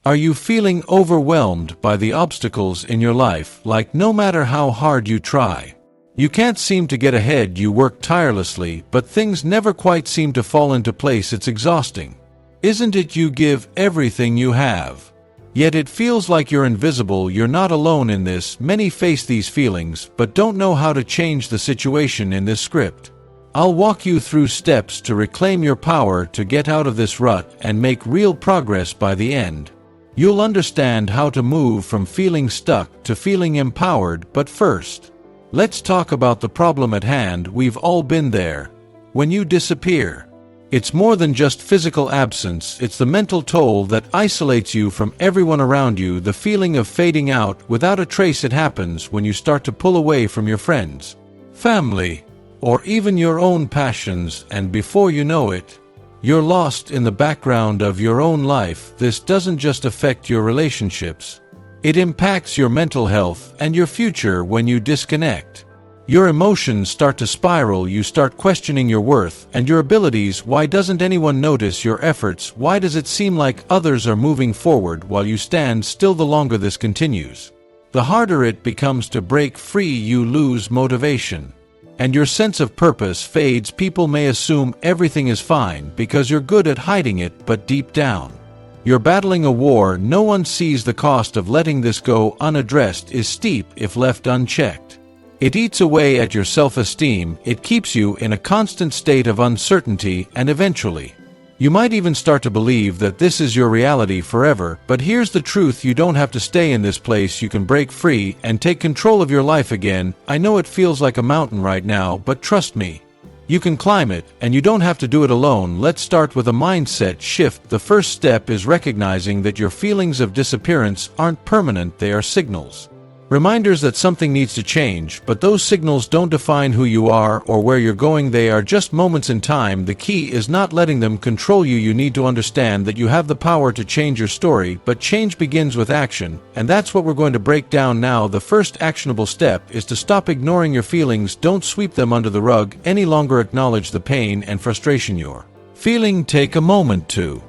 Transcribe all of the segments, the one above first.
Are you feeling overwhelmed by the obstacles in your life, like no matter how hard you try, you can't seem to get ahead? You work tirelessly, but things never quite seem to fall into place. It's exhausting. Isn't it? You give everything you have, yet it feels like you're invisible. You're not alone in this. Many face these feelings, but don't know how to change the situation. In this script, I'll walk you through steps to reclaim your power, to get out of this rut and make real progress. By the end, you'll understand how to move from feeling stuck to feeling empowered. But first, let's talk about the problem at hand. We've all been there. When you disappear, it's more than just physical absence. It's the mental toll that isolates you from everyone around you, the feeling of fading out without a trace. It happens when you start to pull away from your friends, family, or even your own passions, and before you know it, you're lost in the background of your own life. This doesn't just affect your relationships. It impacts your mental health and your future. When you disconnect, your emotions start to spiral. You start questioning your worth and your abilities. Why doesn't anyone notice your efforts? Why does it seem like others are moving forward while you stand still? The longer this continues, the harder it becomes to break free. You lose motivation, and your sense of purpose fades. People may assume everything is fine because you're good at hiding it, but deep down, you're battling a war. No one sees the cost of letting this go unaddressed is steep if left unchecked. It eats away at your self-esteem. It keeps you in a constant state of uncertainty, and eventually, you might even start to believe that this is your reality forever. But here's the truth: you don't have to stay in this place. You can break free and take control of your life again. I know it feels like a mountain right now, but trust me, you can climb it, and you don't have to do it alone. Let's start with a mindset shift. The first step is recognizing that your feelings of disappearance aren't permanent. They are signals, reminders that something needs to change, but those signals don't define who you are or where you're going. They are just moments in time. The key is not letting them control you. You need to understand that you have the power to change your story, but change begins with action, and that's what we're going to break down now. The first actionable step is to stop ignoring your feelings. Don't sweep them under the rug any longer. Acknowledge the pain and frustration you're feeling. Take a moment to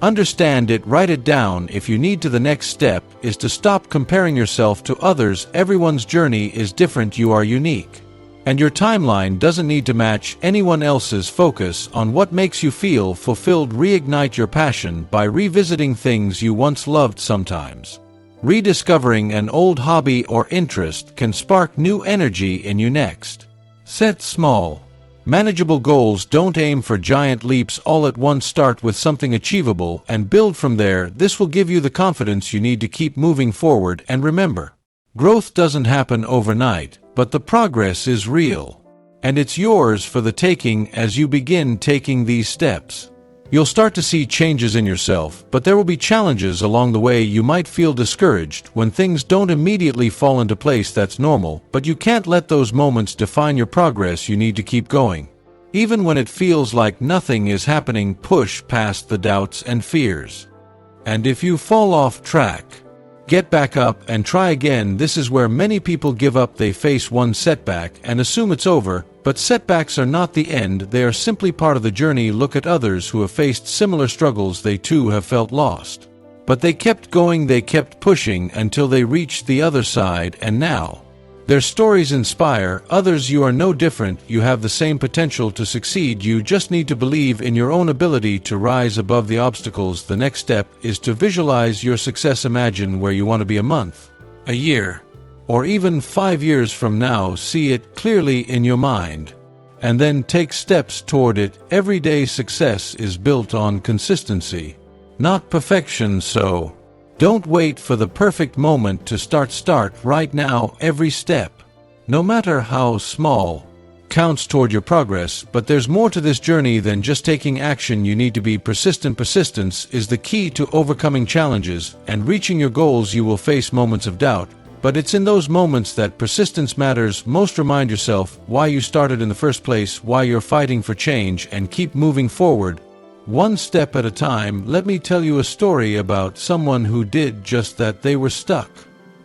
understand it. Write it down if you need to. The next step is to stop comparing yourself to others. Everyone's journey is different. You are unique, and your timeline doesn't need to match anyone else's. Focus on what makes you feel fulfilled. Reignite your passion by revisiting things you once loved. Sometimes rediscovering an old hobby or interest can spark new energy in you. Next, set small, manageable goals. Don't aim for giant leaps all at once. Start with something achievable and build from there. This will give you the confidence you need to keep moving forward. And remember, growth doesn't happen overnight, but the progress is real, and it's yours for the taking. As you begin taking these steps, you'll start to see changes in yourself, but there will be challenges along the way. You might feel discouraged when things don't immediately fall into place. That's normal, but you can't let those moments define your progress. You need to keep going, even when it feels like nothing is happening. Push past the doubts and fears, and if you fall off track, get back up and try again. This is where many people give up. They face one setback and assume it's over, but setbacks are not the end. They are simply part of the journey. Look at others who have faced similar struggles. They too have felt lost, but they kept going. They kept pushing until they reached the other side, and now their stories inspire others. You are no different. You have the same potential to succeed. You just need to believe in your own ability to rise above the obstacles. The next step is to visualize your success. Imagine where you want to be a month, a year, or even 5 years from now. See it clearly in your mind, and then take steps toward it. Everyday success is built on consistency, not perfection. So don't wait for the perfect moment to start. Start right now. Every step, no matter how small, counts toward your progress. But there's more to this journey than just taking action. You need to be persistent. Persistence is the key to overcoming challenges and reaching your goals. You will face moments of doubt, but it's in those moments that persistence matters most. Remind yourself why you started in the first place, why you're fighting for change, and keep moving forward, one step at a time. Let me tell you a story about someone who did just that. They were stuck,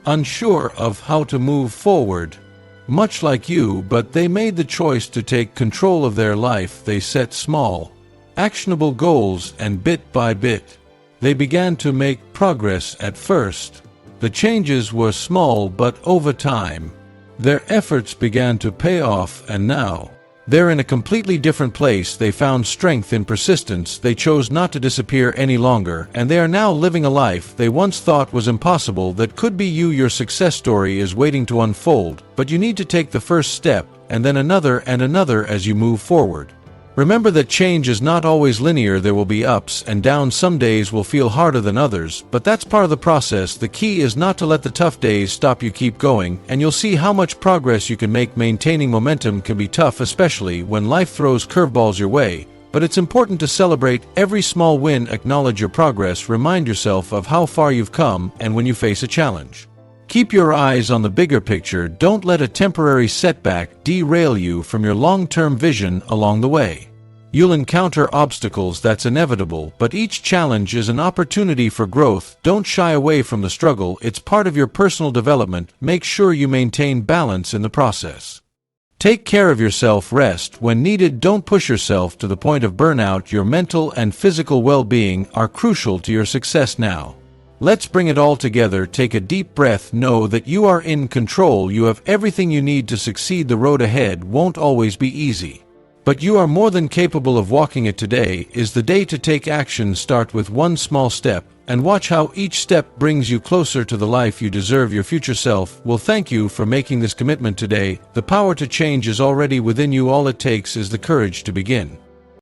unsure of how to move forward, much like you, but they made the choice to take control of their life. They set small, actionable goals, and bit by bit, They began to make progress at first. The changes were small, but over time, their efforts began to pay off, and now, they're in a completely different place. They found strength in persistence, they chose not to disappear any longer, and they are now living a life they once thought was impossible that could be you. Your success story is waiting to unfold, but you need to take the first step, and then another and another as you move forward. Remember that change is not always linear. There will be ups and downs. Some days will feel harder than others, but that's part of the process. The key is not to let the tough days stop you. Keep going, and you'll see how much progress you can make. Maintaining momentum can be tough, especially when life throws curveballs your way, but it's important to celebrate every small win. Acknowledge your progress, remind yourself of how far you've come, and when you face a challenge, keep your eyes on the bigger picture. Don't let a temporary setback derail you from your long-term vision. Along the way, you'll encounter obstacles, that's inevitable, but each challenge is an opportunity for growth. Don't shy away from the struggle, it's part of your personal development. Make sure you maintain balance in the process. Take care of yourself, rest when needed, don't push yourself to the point of burnout. Your mental and physical well-being are crucial to your success now. Let's bring it all together. Take a deep breath. Know that you are in control. You have everything you need to succeed. The road ahead won't always be easy, but you are more than capable of walking it. Today is the day to take action. Start with one small step, and watch how each step brings you closer to the life you deserve. Your future self will thank you for making this commitment today. The power to change is already within you. All it takes is the courage to begin.